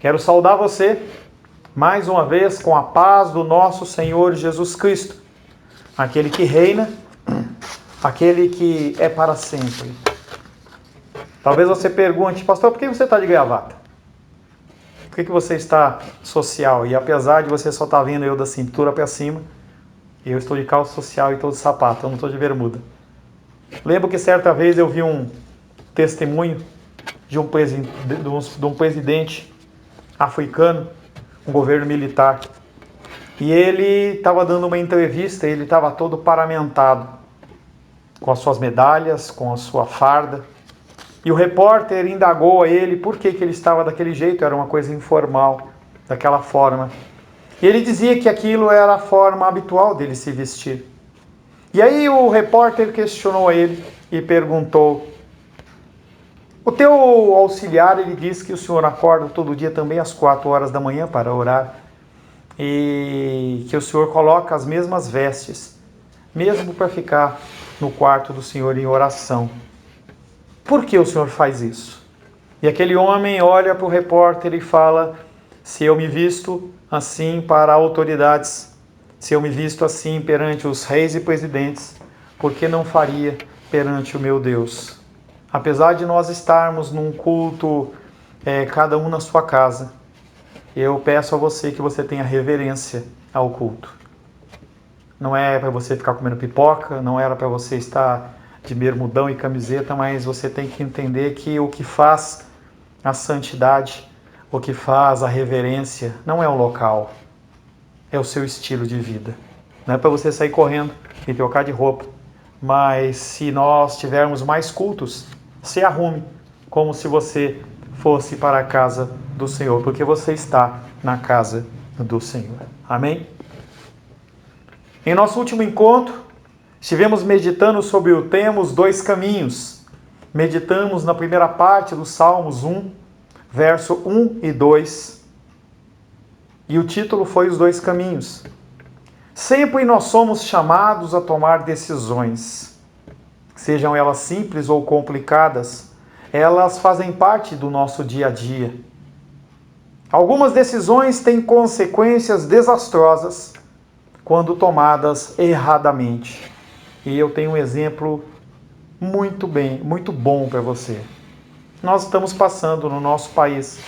Quero saudar você, mais uma vez, com a paz do nosso Senhor Jesus Cristo, aquele que reina, aquele que é para sempre. Talvez você pergunte, pastor, por que você está de gravata? Por que você está social? E apesar de você só estar vendo eu da cintura para cima, eu estou de calça social e estou de sapato, eu não estou de bermuda. Lembro que certa vez eu vi um testemunho de um presidente africano, um governo militar. E ele estava dando uma entrevista, ele estava todo paramentado, com as suas medalhas, com a sua farda. E o repórter indagou a ele por que ele estava daquele jeito, era uma coisa informal, daquela forma. E ele dizia que aquilo era a forma habitual dele se vestir. E aí o repórter questionou ele e perguntou: o teu auxiliar, ele diz que o senhor acorda todo dia também às 4 horas da manhã para orar e que o senhor coloca as mesmas vestes, mesmo para ficar no quarto do senhor em oração. Por que o senhor faz isso? E aquele homem olha para o repórter e fala: se eu me visto assim para autoridades, se eu me visto assim perante os reis e presidentes, por que não faria perante o meu Deus? Apesar de nós estarmos num culto, cada um na sua casa, eu peço a você que você tenha reverência ao culto. Não é para você ficar comendo pipoca, não era para você estar de bermudão e camiseta, mas você tem que entender que o que faz a santidade, o que faz a reverência, não é o local, é o seu estilo de vida. Não é para você sair correndo e trocar de roupa, mas se nós tivermos mais cultos, se arrume como se você fosse para a casa do Senhor, porque você está na casa do Senhor. Amém? Em nosso último encontro, estivemos meditando sobre o tema Os Dois Caminhos. Meditamos na primeira parte do Salmos 1, verso 1 e 2. E o título foi Os Dois Caminhos. Sempre nós somos chamados a tomar decisões. Sejam elas simples ou complicadas, elas fazem parte do nosso dia a dia. Algumas decisões têm consequências desastrosas quando tomadas erradamente. E eu tenho um exemplo muito bom para você. Nós estamos passando no nosso país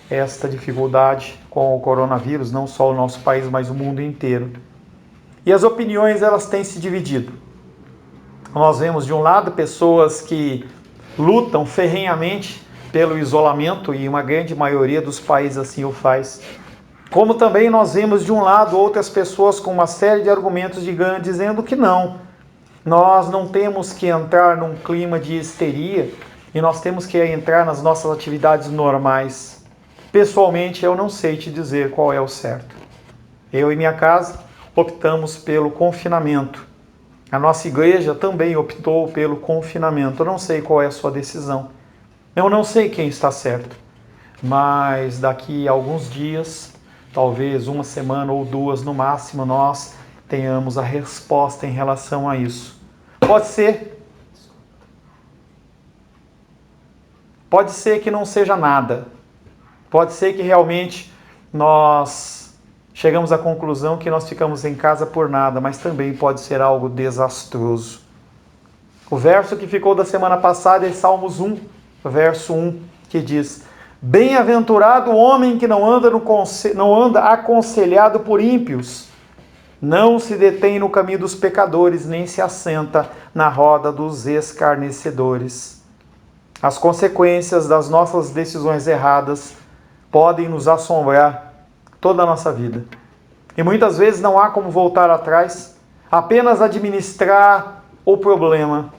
esta dificuldade com o coronavírus, não só o nosso país, mas o mundo inteiro. E as opiniões, elas têm se dividido. Nós vemos de um lado pessoas que lutam ferrenhamente pelo isolamento, e uma grande maioria dos países assim o faz. Como também nós vemos de um lado outras pessoas com uma série de argumentos dizendo que não. Nós não temos que entrar num clima de histeria e nós temos que entrar nas nossas atividades normais. Pessoalmente, eu não sei te dizer qual é o certo. Eu e minha casa optamos pelo confinamento. A nossa igreja também optou pelo confinamento. Eu não sei qual é a sua decisão. Eu não sei quem está certo. Mas daqui a alguns dias, talvez uma semana ou duas no máximo, nós tenhamos a resposta em relação a isso. Pode ser que não seja nada. Pode ser que realmente nós chegamos à conclusão que nós ficamos em casa por nada, mas também pode ser algo desastroso. O verso que ficou da semana passada é Salmos 1, verso 1, que diz: bem-aventurado o homem que não anda aconselhado por ímpios, não se detém no caminho dos pecadores, nem se assenta na roda dos escarnecedores. As consequências das nossas decisões erradas podem nos assombrar toda a nossa vida. E muitas vezes não há como voltar atrás, apenas administrar o problema.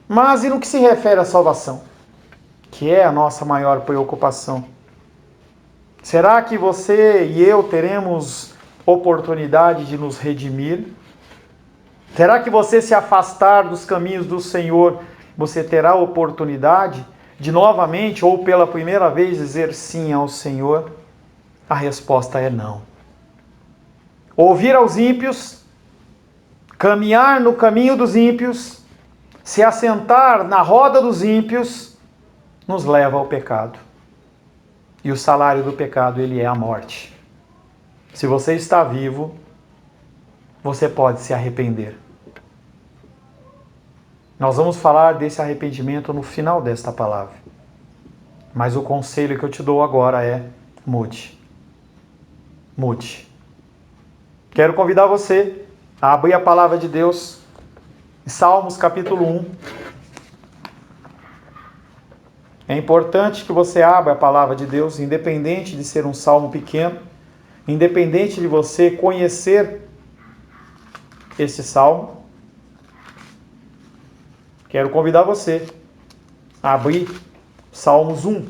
Mas e no que se refere à salvação, que é a nossa maior preocupação? Será que você e eu teremos oportunidade de nos redimir? Será que você se afastar dos caminhos do Senhor, você terá oportunidade de novamente ou pela primeira vez dizer sim ao Senhor? A resposta é não. Ouvir aos ímpios, caminhar no caminho dos ímpios, se assentar na roda dos ímpios, nos leva ao pecado. E o salário do pecado, ele é a morte. Se você está vivo, você pode se arrepender. Nós vamos falar desse arrependimento no final desta palavra. Mas o conselho que eu te dou agora é: mude. Mude. Quero convidar você a abrir a palavra de Deus em Salmos capítulo 1. É importante que você abra a palavra de Deus, independente de ser um salmo pequeno, independente de você conhecer esse salmo. Quero convidar você a abrir Salmos 1.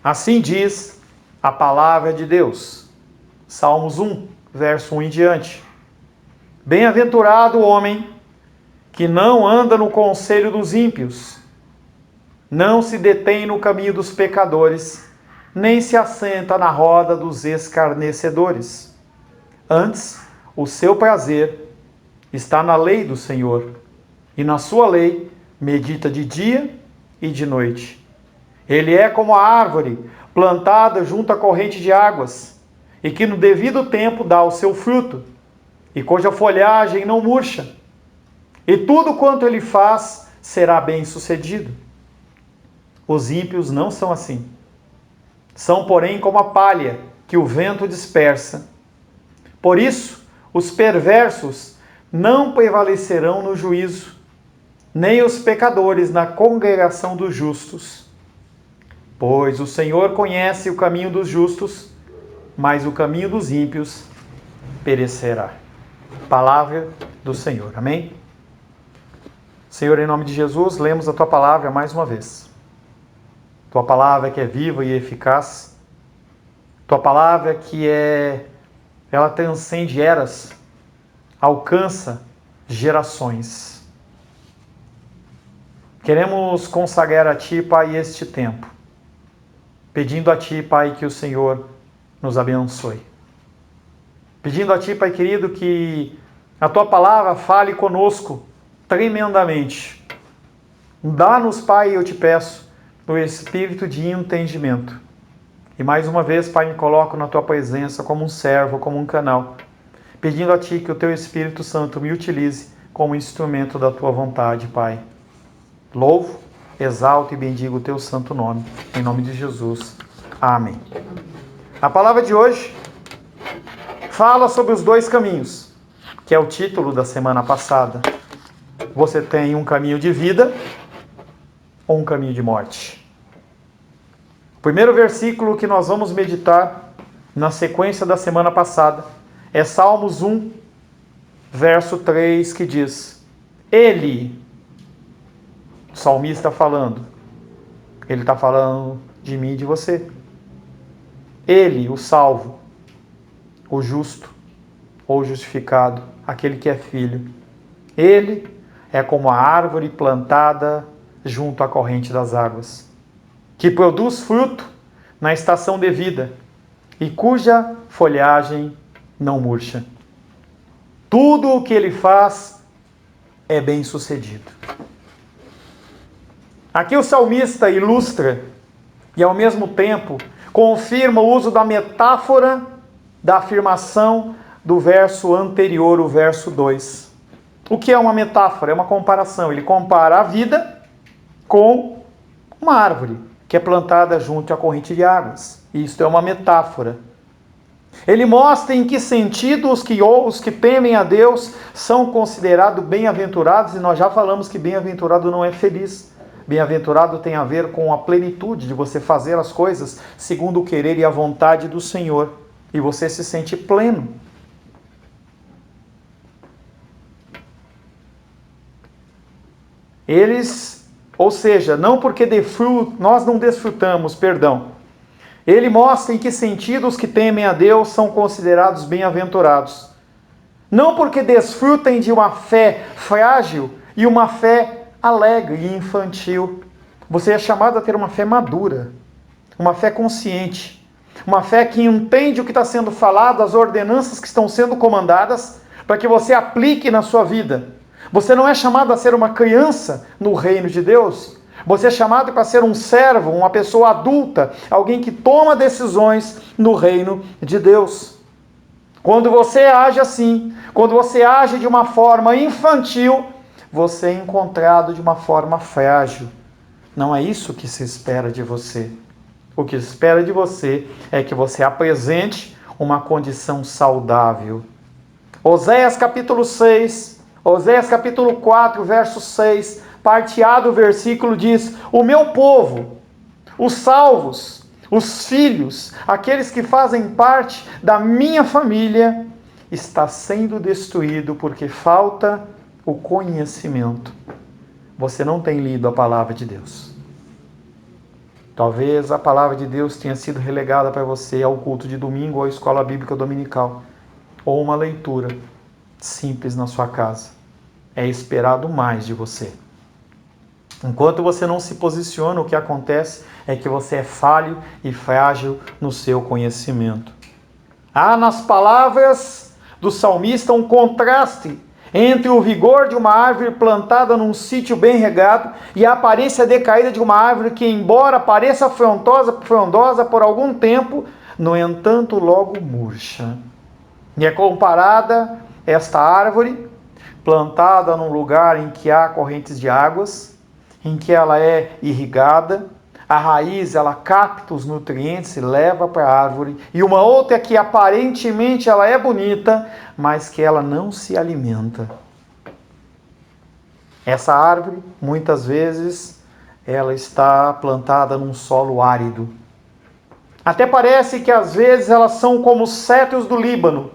Assim diz a palavra de Deus. Salmos 1, verso 1 em diante. Bem-aventurado o homem que não anda no conselho dos ímpios, não se detém no caminho dos pecadores, nem se assenta na roda dos escarnecedores. Antes, o seu prazer está na lei do Senhor, e na sua lei medita de dia e de noite. Ele é como a árvore plantada junto à corrente de águas, e que no devido tempo dá o seu fruto, e cuja folhagem não murcha, e tudo quanto ele faz será bem-sucedido. Os ímpios não são assim. São, porém, como a palha que o vento dispersa. Por isso, os perversos não prevalecerão no juízo, nem os pecadores na congregação dos justos. Pois o Senhor conhece o caminho dos justos, mas o caminho dos ímpios perecerá. Palavra do Senhor. Amém? Senhor, em nome de Jesus, lemos a Tua palavra mais uma vez. Tua palavra que é viva e eficaz. Tua palavra que ela transcende eras, alcança gerações. Queremos consagrar a Ti, Pai, este tempo, pedindo a Ti, Pai, que o Senhor nos abençoe. Pedindo a Ti, Pai querido, que a Tua palavra fale conosco tremendamente. Dá-nos, Pai, eu te peço, o espírito de entendimento. E mais uma vez, Pai, me coloco na Tua presença como um servo, como um canal, pedindo a Ti que o Teu Espírito Santo me utilize como instrumento da Tua vontade, Pai. Louvo, exalto e bendigo o Teu santo nome, em nome de Jesus. Amém. A palavra de hoje fala sobre os dois caminhos, que é o título da semana passada. Você tem um caminho de vida ou um caminho de morte? O primeiro versículo que nós vamos meditar na sequência da semana passada é Salmos 1, verso 3, que diz: Ele, o salmista falando, ele está falando de mim e de você. Ele, o salvo, o justo ou justificado, aquele que é filho. Ele é como a árvore plantada junto à corrente das águas, que produz fruto na estação devida e cuja folhagem não murcha. Tudo o que ele faz é bem-sucedido. Aqui o salmista ilustra e, ao mesmo tempo, confirma o uso da metáfora da afirmação do verso anterior, o verso 2. O que é uma metáfora? É uma comparação. Ele compara a vida com uma árvore que é plantada junto à corrente de águas. Isto é uma metáfora. Ele mostra em que sentido os que temem a Deus são considerados bem-aventurados, e nós já falamos que bem-aventurado não é feliz. Bem-aventurado tem a ver com a plenitude de você fazer as coisas segundo o querer e a vontade do Senhor, e você se sente pleno. Ou seja, não porque nós não desfrutamos, ele mostra em que sentido os que temem a Deus são considerados bem-aventurados. Não porque desfrutem de uma fé frágil e uma fé alegre e infantil. Você é chamado a ter uma fé madura, uma fé consciente, uma fé que entende o que está sendo falado, as ordenanças que estão sendo comandadas, para que você aplique na sua vida. Você não é chamado a ser uma criança no reino de Deus, Você é chamado para ser um servo, uma pessoa adulta, alguém que toma decisões no reino de Deus. Quando você age assim, quando você age de uma forma infantil, você é encontrado de uma forma frágil. Não é isso que se espera de você. O que se espera de você é que você apresente uma condição saudável. Oséias capítulo 6, Oséias capítulo 4, verso 6, parte A do versículo diz: o meu povo, os salvos, os filhos, aqueles que fazem parte da minha família, está sendo destruído porque falta o conhecimento. Você não tem lido a palavra de Deus. Talvez a palavra de Deus tenha sido relegada para você ao culto de domingo ou à escola bíblica dominical, ou uma leitura simples na sua casa. É esperado mais de você. Enquanto você não se posiciona, o que acontece é que você é falho e frágil no seu conhecimento. Há nas palavras do salmista um contraste entre o vigor de uma árvore plantada num sítio bem regado e a aparência decaída de uma árvore que, embora pareça frondosa por algum tempo, no entanto logo murcha. E é comparada esta árvore, plantada num lugar em que há correntes de águas, em que ela é irrigada, a raiz ela capta os nutrientes e leva para a árvore, e uma outra que aparentemente ela é bonita, mas que ela não se alimenta. Essa árvore, muitas vezes, ela está plantada num solo árido. Até parece que às vezes elas são como os cedros do Líbano.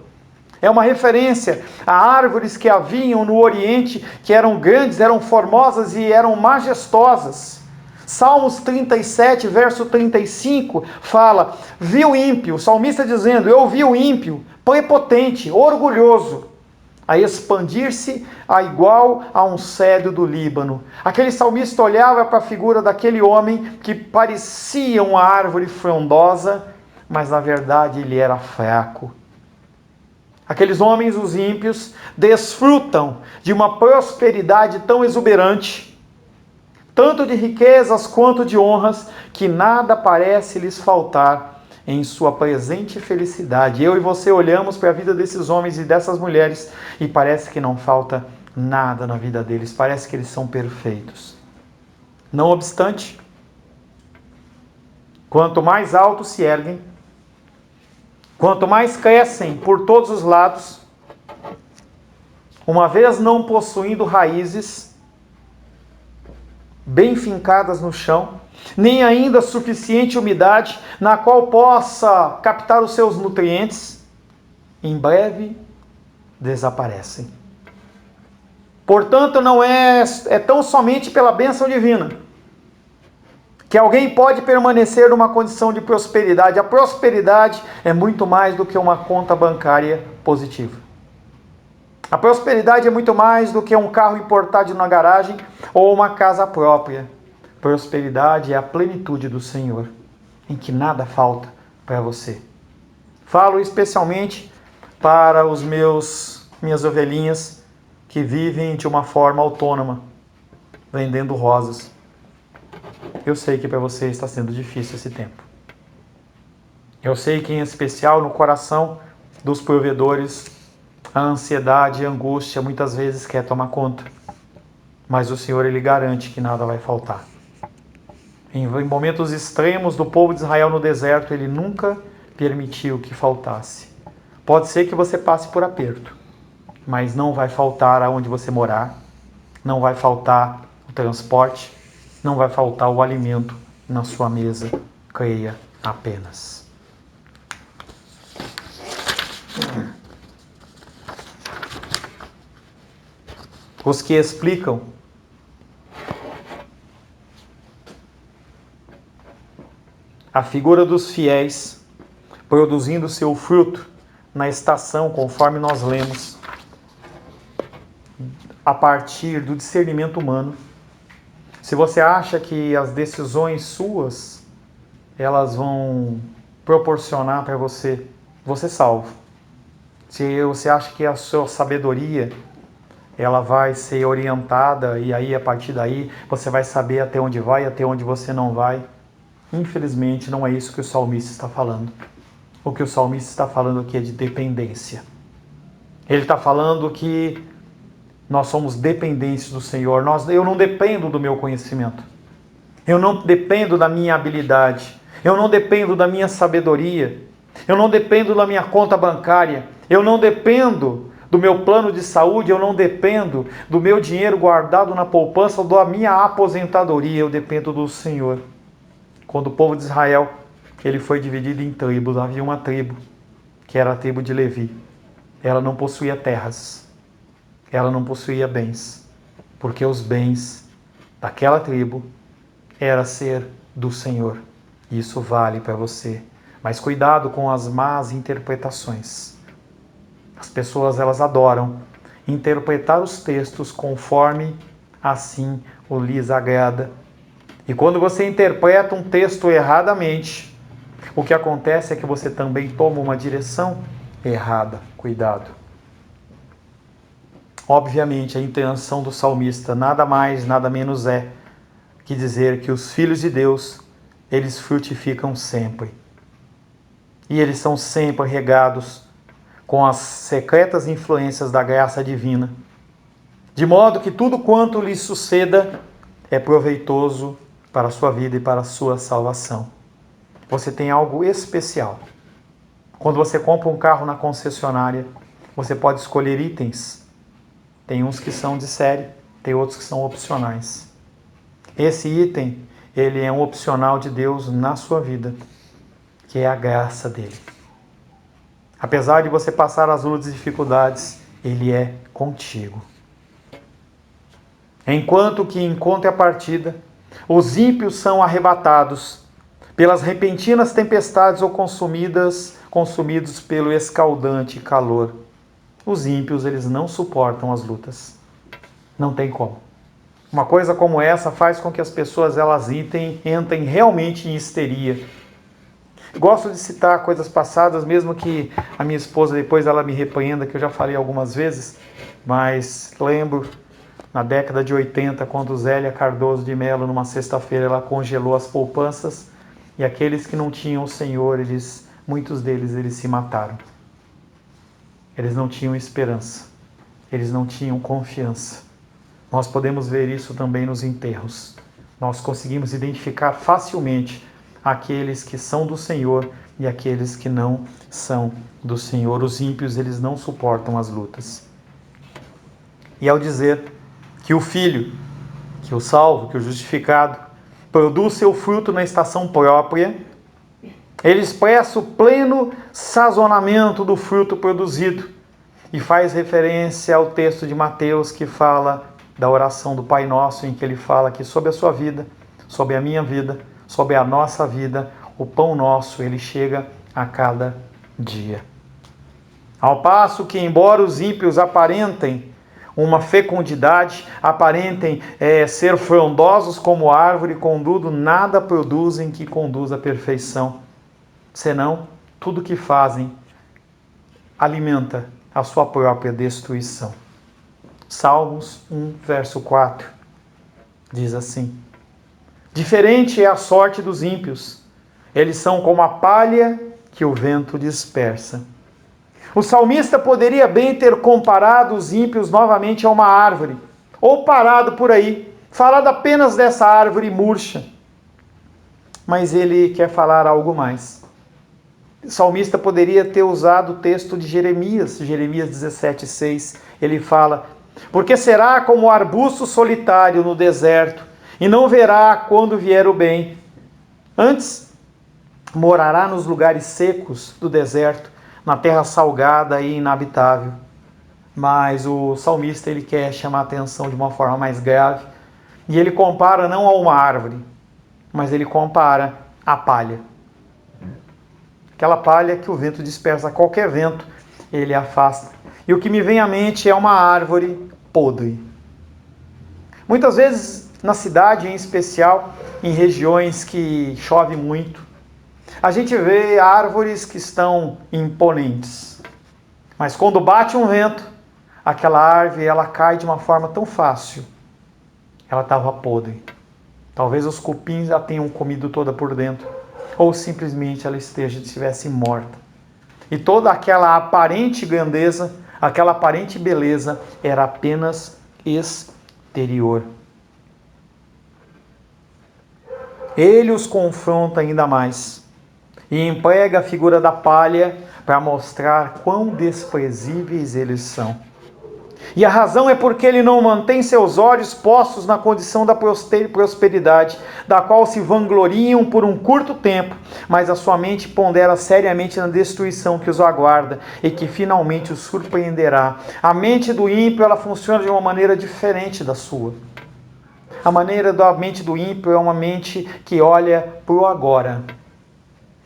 É uma referência a árvores que haviam no Oriente, que eram grandes, eram formosas e eram majestosas. Salmos 37, verso 35, fala: vi o ímpio, o salmista dizendo, eu vi o ímpio, prepotente, orgulhoso, a expandir-se a igual a um cedro do Líbano. Aquele salmista olhava para a figura daquele homem que parecia uma árvore frondosa, mas na verdade ele era fraco. Aqueles homens, os ímpios, desfrutam de uma prosperidade tão exuberante, tanto de riquezas quanto de honras, que nada parece lhes faltar em sua presente felicidade. Eu e você olhamos para a vida desses homens e dessas mulheres e parece que não falta nada na vida deles, parece que eles são perfeitos. Não obstante, quanto mais alto se erguem, quanto mais crescem por todos os lados, uma vez não possuindo raízes bem fincadas no chão, nem ainda suficiente umidade na qual possa captar os seus nutrientes, em breve desaparecem. Portanto, não é tão somente pela bênção divina que alguém pode permanecer numa condição de prosperidade. A prosperidade é muito mais do que uma conta bancária positiva. A prosperidade é muito mais do que um carro importado na garagem ou uma casa própria. Prosperidade é a plenitude do Senhor, em que nada falta para você. Falo especialmente para os minhas ovelhinhas que vivem de uma forma autônoma, vendendo rosas. Eu sei que para você está sendo difícil esse tempo. Eu sei que, em especial, no coração dos provedores, a ansiedade e a angústia muitas vezes quer tomar conta. Mas o Senhor, Ele garante que nada vai faltar. Em momentos extremos do povo de Israel no deserto, Ele nunca permitiu que faltasse. Pode ser que você passe por aperto, mas não vai faltar aonde você morar, não vai faltar o transporte, não vai faltar o alimento na sua mesa. Creia apenas. Os que explicam a figura dos fiéis produzindo seu fruto na estação, conforme nós lemos, a partir do discernimento humano. Se você acha que as decisões suas, elas vão proporcionar para você salvo. Se você acha que a sua sabedoria ela vai ser orientada e aí a partir daí você vai saber até onde vai e até onde você não vai. Infelizmente não é isso que o salmista está falando. O que o salmista está falando aqui é de dependência. Ele está falando que nós somos dependentes do Senhor. Eu não dependo do meu conhecimento. Eu não dependo da minha habilidade. Eu não dependo da minha sabedoria. Eu não dependo da minha conta bancária. Eu não dependo do meu plano de saúde. Eu não dependo do meu dinheiro guardado na poupança ou da minha aposentadoria. Eu dependo do Senhor. Quando o povo de Israel ele foi dividido em tribos, havia uma tribo, que era a tribo de Levi. Ela não possuía terras. Ela não possuía bens. Porque os bens daquela tribo era ser do Senhor. Isso vale para você. Mas cuidado com as más interpretações. As pessoas elas adoram interpretar os textos conforme assim o lhes agrada. E quando você interpreta um texto erradamente, o que acontece é que você também toma uma direção errada. Cuidado. Obviamente, a intenção do salmista nada mais, nada menos é que dizer que os filhos de Deus, eles frutificam sempre. E eles são sempre regados com as secretas influências da graça divina, de modo que tudo quanto lhes suceda é proveitoso para a sua vida e para a sua salvação. Você tem algo especial. Quando você compra um carro na concessionária, você pode escolher itens. Tem uns que são de série, tem outros que são opcionais. Esse item, ele é um opcional de Deus na sua vida, que é a graça dele. Apesar de você passar as lutas e dificuldades, ele é contigo. Enquanto que em contrapartida, os ímpios são arrebatados pelas repentinas tempestades ou consumidos pelo escaldante calor. Os ímpios, eles não suportam as lutas. Não tem como. Uma coisa como essa faz com que as pessoas elas entrem realmente em histeria. Gosto de citar coisas passadas, mesmo que a minha esposa depois ela me repreenda, que eu já falei algumas vezes, mas lembro na década de 80, quando Zélia Cardoso de Mello, numa sexta-feira, ela congelou as poupanças e aqueles que não tinham o Senhor, muitos deles eles se mataram. Eles não tinham esperança, eles não tinham confiança. Nós podemos ver isso também nos enterros. Nós conseguimos identificar facilmente aqueles que são do Senhor e aqueles que não são do Senhor. Os ímpios, eles não suportam as lutas. E ao dizer que o filho, que o salvo, que o justificado, produz seu fruto na estação própria, ele expressa o pleno sazonamento do fruto produzido e faz referência ao texto de Mateus que fala da oração do Pai Nosso, em que ele fala que sobre a sua vida, sobre a minha vida, sobre a nossa vida, o pão nosso, ele chega a cada dia. Ao passo que, embora os ímpios aparentem uma fecundidade, aparentem ser frondosos como árvore, contudo, nada produzem que conduza à perfeição, senão tudo que fazem alimenta a sua própria destruição. Salmos 1, verso 4, diz assim: diferente é a sorte dos ímpios, eles são como a palha que o vento dispersa. O salmista poderia bem ter comparado os ímpios novamente a uma árvore, ou parado por aí, falado apenas dessa árvore murcha. Mas ele quer falar algo mais. O salmista poderia ter usado o texto de Jeremias 17:6. Ele fala: porque será como arbusto solitário no deserto, e não verá quando vier o bem. Antes, morará nos lugares secos do deserto, na terra salgada e inabitável. Mas o salmista ele quer chamar a atenção de uma forma mais grave, e ele compara não a uma árvore, mas ele compara a palha. Aquela palha que o vento dispersa, qualquer vento ele afasta. E o que me vem à mente é uma árvore podre. Muitas vezes na cidade, em especial em regiões que chove muito, a gente vê árvores que estão imponentes. Mas quando bate um vento, aquela árvore ela cai de uma forma tão fácil. Ela estava podre. Talvez os cupins a tenham comido toda por dentro. Ou simplesmente ela estivesse morta. E toda aquela aparente grandeza, aquela aparente beleza, era apenas exterior. Ele os confronta ainda mais e emprega a figura da palha para mostrar quão desprezíveis eles são. E a razão é porque ele não mantém seus olhos postos na condição da prosperidade, da qual se vangloriam por um curto tempo, mas a sua mente pondera seriamente na destruição que os aguarda e que finalmente os surpreenderá. A mente do ímpio ela funciona de uma maneira diferente da sua. A mente do ímpio é uma mente que olha para o agora.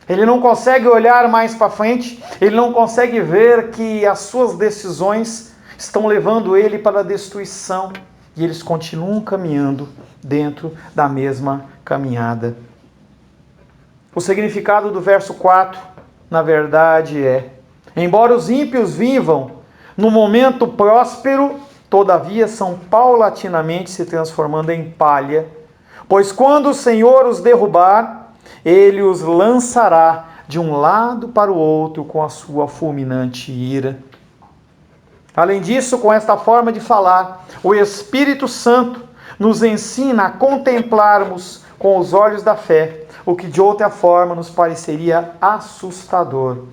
Ele não consegue olhar mais para frente, ele não consegue ver que as suas decisões estão levando ele para a destruição e eles continuam caminhando dentro da mesma caminhada. O significado do verso 4, na verdade, embora os ímpios vivam no momento próspero, todavia são paulatinamente se transformando em palha, pois quando o Senhor os derrubar, ele os lançará de um lado para o outro com a sua fulminante ira. Além disso, com esta forma de falar, o Espírito Santo nos ensina a contemplarmos com os olhos da fé o que de outra forma nos pareceria assustador.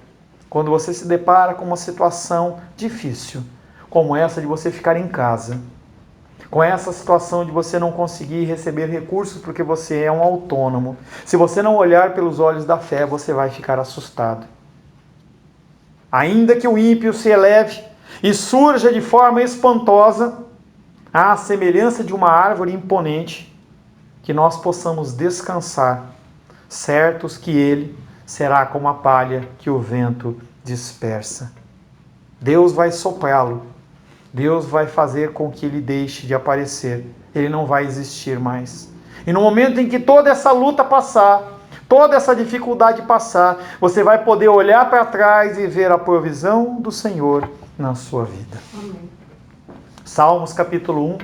Quando você se depara com uma situação difícil, como essa de você ficar em casa, com essa situação de você não conseguir receber recursos porque você é um autônomo, se você não olhar pelos olhos da fé, você vai ficar assustado. Ainda que o ímpio se eleve e surja de forma espantosa, à semelhança de uma árvore imponente, que nós possamos descansar, certos que ele será como a palha que o vento dispersa. Deus vai soprá-lo, Deus vai fazer com que ele deixe de aparecer, ele não vai existir mais. E no momento em que toda essa luta passar, toda essa dificuldade passar, você vai poder olhar para trás e ver a provisão do Senhor na sua vida. Amém. Salmos capítulo 1,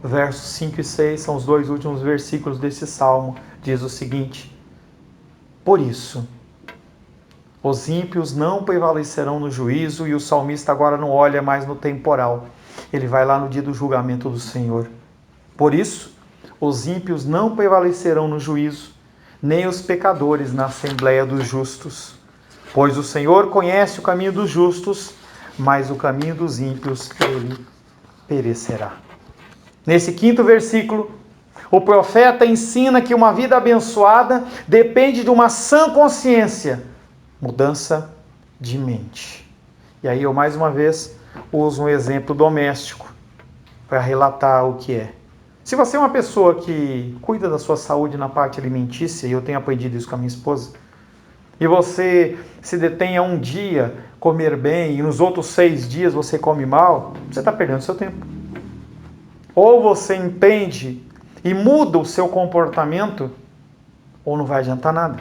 versos 5 e 6, são os dois últimos versículos desse salmo, diz o seguinte: por isso, os ímpios não prevalecerão no juízo, e o salmista agora não olha mais no temporal, ele vai lá no dia do julgamento do Senhor. Por isso, os ímpios não prevalecerão no juízo, nem os pecadores na assembleia dos justos. Pois o Senhor conhece o caminho dos justos, mas o caminho dos ímpios ele perecerá. Nesse quinto versículo, o profeta ensina que uma vida abençoada depende de uma sã consciência, mudança de mente. E aí eu mais uma vez uso um exemplo doméstico para relatar o que é. Se você é uma pessoa que cuida da sua saúde na parte alimentícia, e eu tenho aprendido isso com a minha esposa, e você se detém a um dia comer bem e nos outros 6 dias você come mal, você está perdendo seu tempo. Ou você entende e muda o seu comportamento, ou não vai adiantar nada.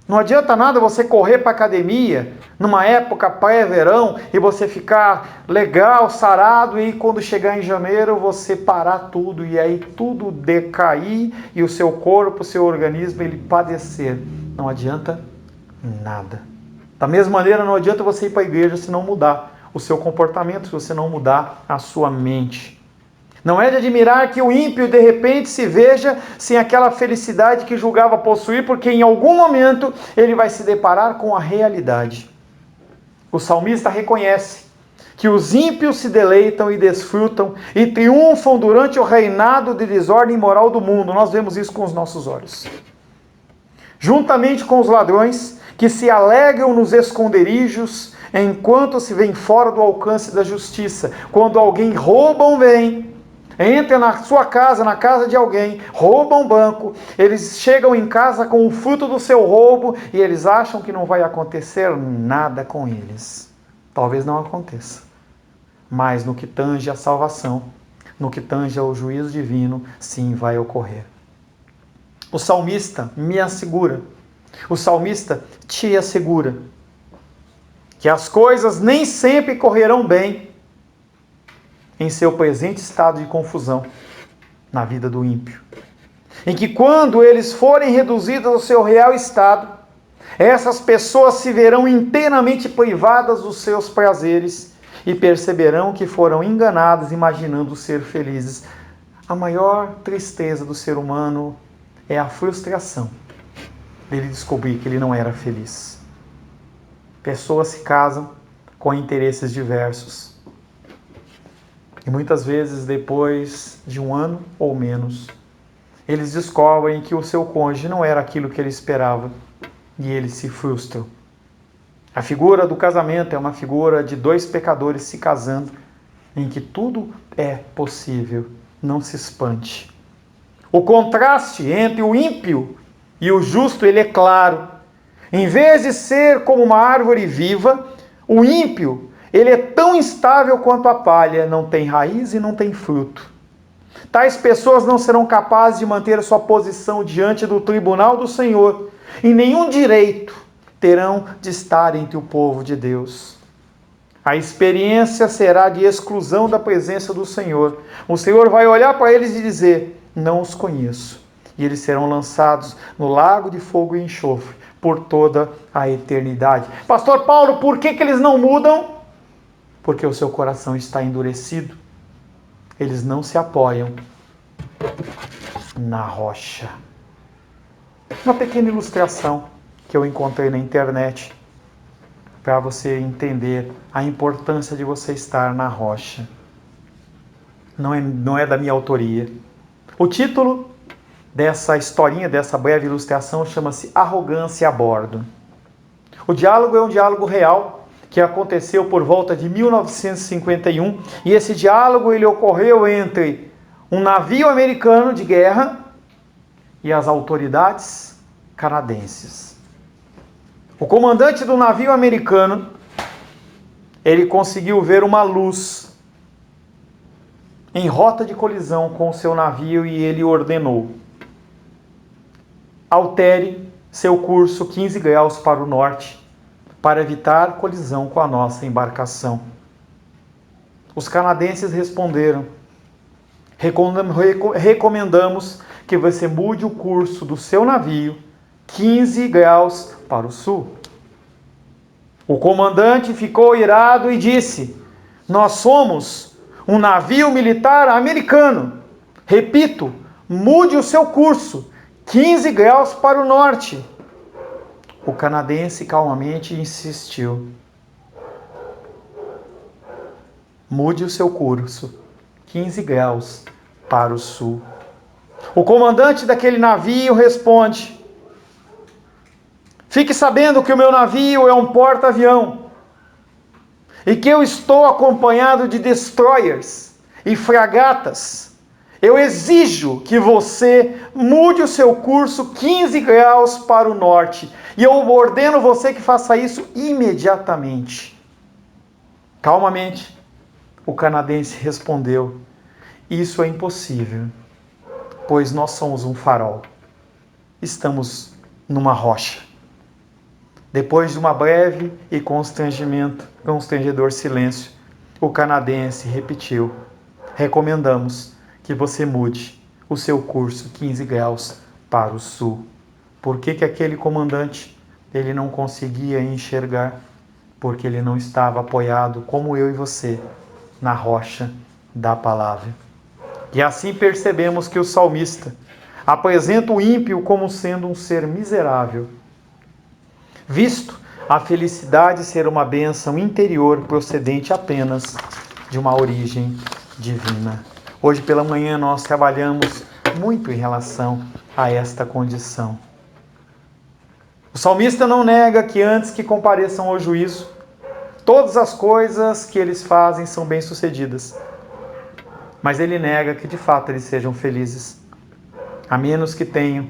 Não adianta nada você correr para a academia numa época pré-verão e você ficar legal, sarado, e quando chegar em janeiro você parar tudo e aí tudo decair e o seu corpo, o seu organismo, ele padecer. Não adianta nada. Da mesma maneira, não adianta você ir para a igreja se não mudar o seu comportamento, se você não mudar a sua mente. Não é de admirar que o ímpio de repente se veja sem aquela felicidade que julgava possuir, porque em algum momento ele vai se deparar com a realidade. O salmista reconhece que os ímpios se deleitam e desfrutam e triunfam durante o reinado de desordem moral do mundo. Nós vemos isso com os nossos olhos. Juntamente com os ladrões que se alegram nos esconderijos enquanto se vêem fora do alcance da justiça. Quando alguém rouba um bem, entra na sua casa, na casa de alguém, roubam um banco, eles chegam em casa com o fruto do seu roubo e eles acham que não vai acontecer nada com eles. Talvez não aconteça. Mas no que tange a salvação, no que tange ao juízo divino, sim, vai ocorrer. O salmista me assegura, o salmista te assegura que as coisas nem sempre correrão bem, em seu presente estado de confusão na vida do ímpio. Em que quando eles forem reduzidos ao seu real estado, essas pessoas se verão inteiramente privadas dos seus prazeres e perceberão que foram enganadas imaginando ser felizes. A maior tristeza do ser humano é a frustração dele descobrir que ele não era feliz. Pessoas se casam com interesses diversos. E muitas vezes, depois de 1 ano ou menos, eles descobrem que o seu cônjuge não era aquilo que ele esperava e eles se frustram. A figura do casamento é uma figura de 2 pecadores se casando, em que tudo é possível, não se espante. O contraste entre o ímpio e o justo, ele é claro. Em vez de ser como uma árvore viva, o ímpio, ele é tão instável quanto a palha, não tem raiz e não tem fruto. Tais pessoas não serão capazes de manter a sua posição diante do tribunal do Senhor, e nenhum direito terão de estar entre o povo de Deus. A experiência será de exclusão da presença do Senhor. O Senhor vai olhar para eles e dizer: não os conheço. E eles serão lançados no lago de fogo e enxofre por toda a eternidade. Pastor Paulo, por que eles não mudam? Porque o seu coração está endurecido. Eles não se apoiam na rocha. Uma pequena ilustração que eu encontrei na internet para você entender a importância de você estar na rocha. Não é da minha autoria. O título dessa historinha, dessa breve ilustração, chama-se Arrogância a Bordo. O diálogo é um diálogo real que aconteceu por volta de 1951, e esse diálogo ele ocorreu entre um navio americano de guerra e as autoridades canadenses. O comandante do navio americano, ele conseguiu ver uma luz em rota de colisão com o seu navio e ele ordenou: altere seu curso 15 graus para o norte para evitar colisão com a nossa embarcação. Os canadenses responderam: recomendamos que você mude o curso do seu navio 15 graus para o sul. O comandante ficou irado e disse: nós somos um navio militar americano. Repito, mude o seu curso 15 graus para o norte. O canadense calmamente insistiu: mude o seu curso 15 graus para o sul. O comandante daquele navio responde: fique sabendo que o meu navio é um porta-avião e que eu estou acompanhado de destroyers e fragatas. Eu exijo que você mude o seu curso 15 graus para o norte e eu ordeno você que faça isso imediatamente. Calmamente, o canadense respondeu: isso é impossível, pois nós somos um farol. Estamos numa rocha. Depois de uma breve e constrangedor silêncio, o canadense repetiu: recomendamos que você mude o seu curso 15 graus para o sul. Por que aquele comandante ele não conseguia enxergar? Porque ele não estava apoiado, como eu e você, na rocha da palavra. E assim percebemos que o salmista apresenta o ímpio como sendo um ser miserável, visto a felicidade ser uma bênção interior procedente apenas de uma origem divina. Hoje pela manhã nós trabalhamos muito em relação a esta condição. O salmista não nega que antes que compareçam ao juízo, todas as coisas que eles fazem são bem-sucedidas. Mas ele nega que de fato eles sejam felizes, a menos que tenham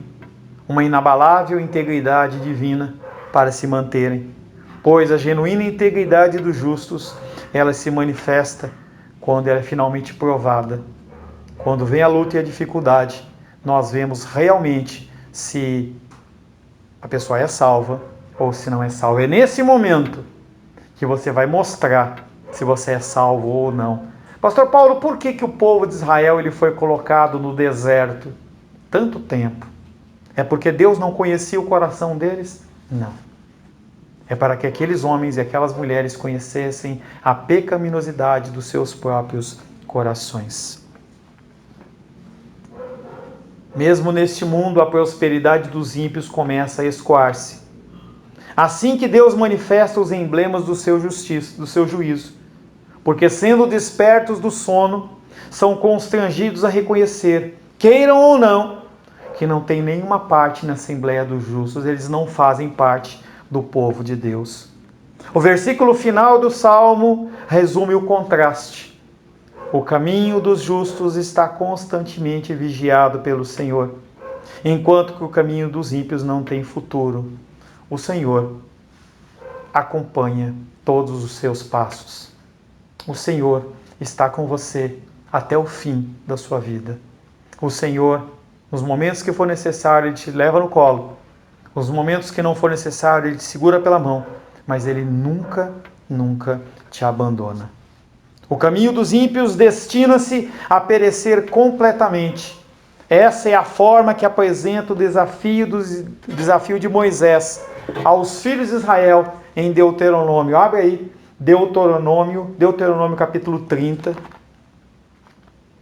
uma inabalável integridade divina para se manterem, pois a genuína integridade dos justos, ela se manifesta quando ela é finalmente provada. Quando vem a luta e a dificuldade, nós vemos realmente se a pessoa é salva ou se não é salva. É nesse momento que você vai mostrar se você é salvo ou não. Pastor Paulo, por que o povo de Israel ele foi colocado no deserto tanto tempo? É porque Deus não conhecia o coração deles? Não. É para que aqueles homens e aquelas mulheres conhecessem a pecaminosidade dos seus próprios corações. Mesmo neste mundo, a prosperidade dos ímpios começa a escoar-se. Assim que Deus manifesta os emblemas do seu juízo, porque sendo despertos do sono, são constrangidos a reconhecer, queiram ou não, que não tem nenhuma parte na Assembleia dos Justos, eles não fazem parte do povo de Deus. O versículo final do Salmo resume o contraste. O caminho dos justos está constantemente vigiado pelo Senhor, enquanto que o caminho dos ímpios não tem futuro. O Senhor acompanha todos os seus passos. O Senhor está com você até o fim da sua vida. O Senhor, nos momentos que for necessário, Ele te leva no colo. Nos momentos que não for necessário, Ele te segura pela mão. Mas Ele nunca, nunca te abandona. O caminho dos ímpios destina-se a perecer completamente. Essa é a forma que apresenta o desafio de Moisés aos filhos de Israel em Deuteronômio. Abre aí, Deuteronômio capítulo 30,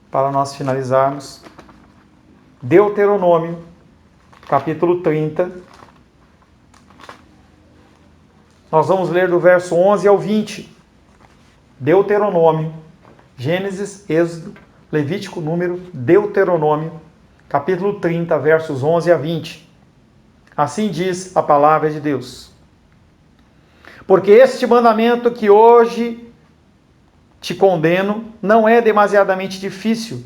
para nós finalizarmos. Deuteronômio, capítulo 30. Nós vamos ler do verso 11 ao 20. Deuteronômio, Gênesis, Êxodo, Levítico, Número, Deuteronômio, capítulo 30, versos 11 a 20. Assim diz a palavra de Deus. Porque este mandamento que hoje te condeno não é demasiadamente difícil,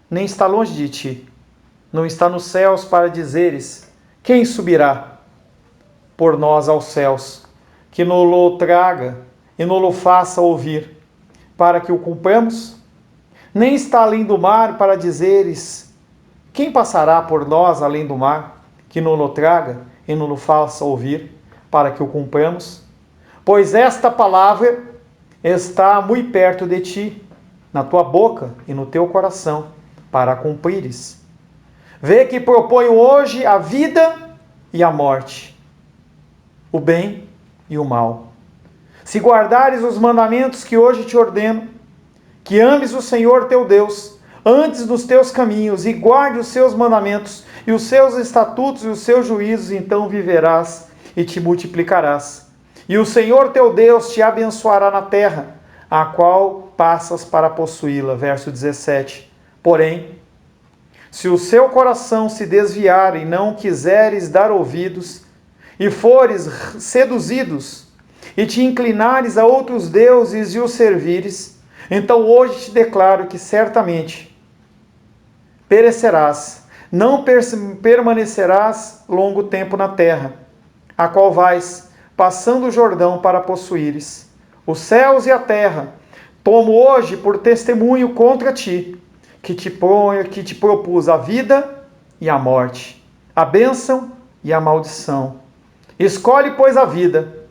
nem está longe de ti. Não está nos céus para dizeres, quem subirá por nós aos céus, que nos traga e nos faça ouvir, para que o cumpramos? Nem está além do mar para dizeres, quem passará por nós além do mar, que nos traga e nos faça ouvir, para que o cumpramos? Pois esta palavra está muito perto de ti, na tua boca e no teu coração, para a cumprires. Vê que proponho hoje a vida e a morte, o bem e o mal. Se guardares os mandamentos que hoje te ordeno, que ames o Senhor teu Deus, antes dos teus caminhos, e guarde os seus mandamentos, e os seus estatutos e os seus juízos, então viverás e te multiplicarás. E o Senhor teu Deus te abençoará na terra, a qual passas para possuí-la. Verso 17. Porém, se o seu coração se desviar e não quiseres dar ouvidos, e fores seduzidos, e te inclinares a outros deuses e os servires, então hoje te declaro que certamente perecerás, não permanecerás longo tempo na terra, a qual vais, passando o Jordão para possuíres. Os céus e a terra tomo hoje por testemunho contra ti, que te propus a vida e a morte, a bênção e a maldição. Escolhe, pois, a vida,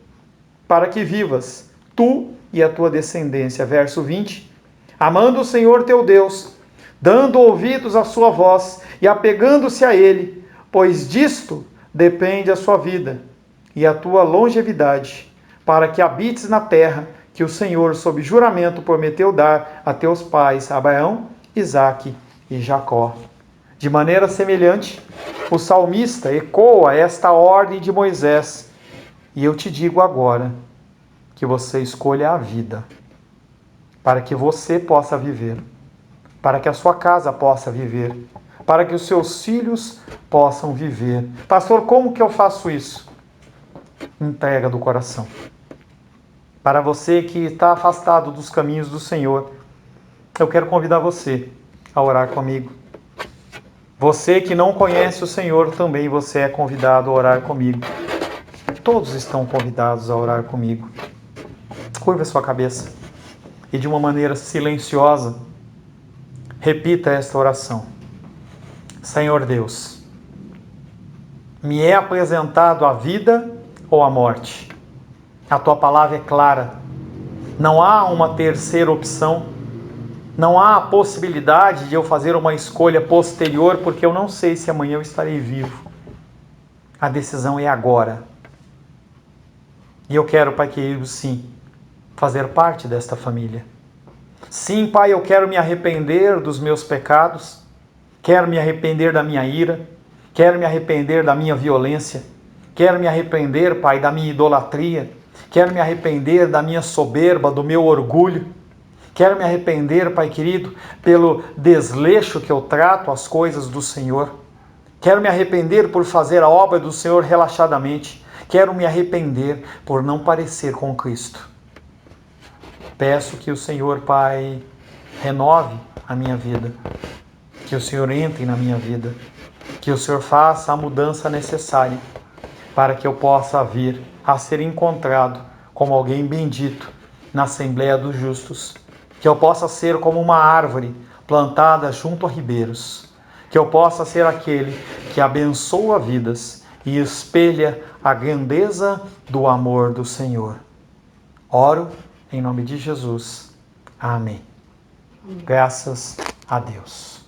para que vivas, tu e a tua descendência. Verso 20. Amando o Senhor teu Deus, dando ouvidos à sua voz e apegando-se a Ele, pois disto depende a sua vida e a tua longevidade, para que habites na terra que o Senhor, sob juramento, prometeu dar a teus pais, Abraão, Isaque e Jacó. De maneira semelhante, o salmista ecoa esta ordem de Moisés. E eu te digo agora que você escolha a vida, para que você possa viver, para que a sua casa possa viver, para que os seus filhos possam viver. Pastor, como que eu faço isso? Entrega do coração. Para você que está afastado dos caminhos do Senhor, eu quero convidar você a orar comigo. Você que não conhece o Senhor, também você é convidado a orar comigo. Todos estão convidados a orar comigo. Curva a sua cabeça e de uma maneira silenciosa, repita esta oração. Senhor Deus, me é apresentado a vida ou a morte. A tua palavra é clara. Não há uma terceira opção. Não há a possibilidade de eu fazer uma escolha posterior, porque eu não sei se amanhã eu estarei vivo. A decisão é agora. E eu quero, Pai querido, sim, fazer parte desta família. Sim, Pai, eu quero me arrepender dos meus pecados, quero me arrepender da minha ira, quero me arrepender da minha violência, quero me arrepender, Pai, da minha idolatria, quero me arrepender da minha soberba, do meu orgulho, quero me arrepender, Pai querido, pelo desleixo que eu trato as coisas do Senhor, quero me arrepender por fazer a obra do Senhor relaxadamente, quero me arrepender por não parecer com Cristo. Peço que o Senhor, Pai, renove a minha vida, que o Senhor entre na minha vida, que o Senhor faça a mudança necessária para que eu possa vir a ser encontrado como alguém bendito na Assembleia dos Justos, que eu possa ser como uma árvore plantada junto a ribeiros, que eu possa ser aquele que abençoa vidas e espelha a grandeza do amor do Senhor. Oro em nome de Jesus. Amém. Graças a Deus.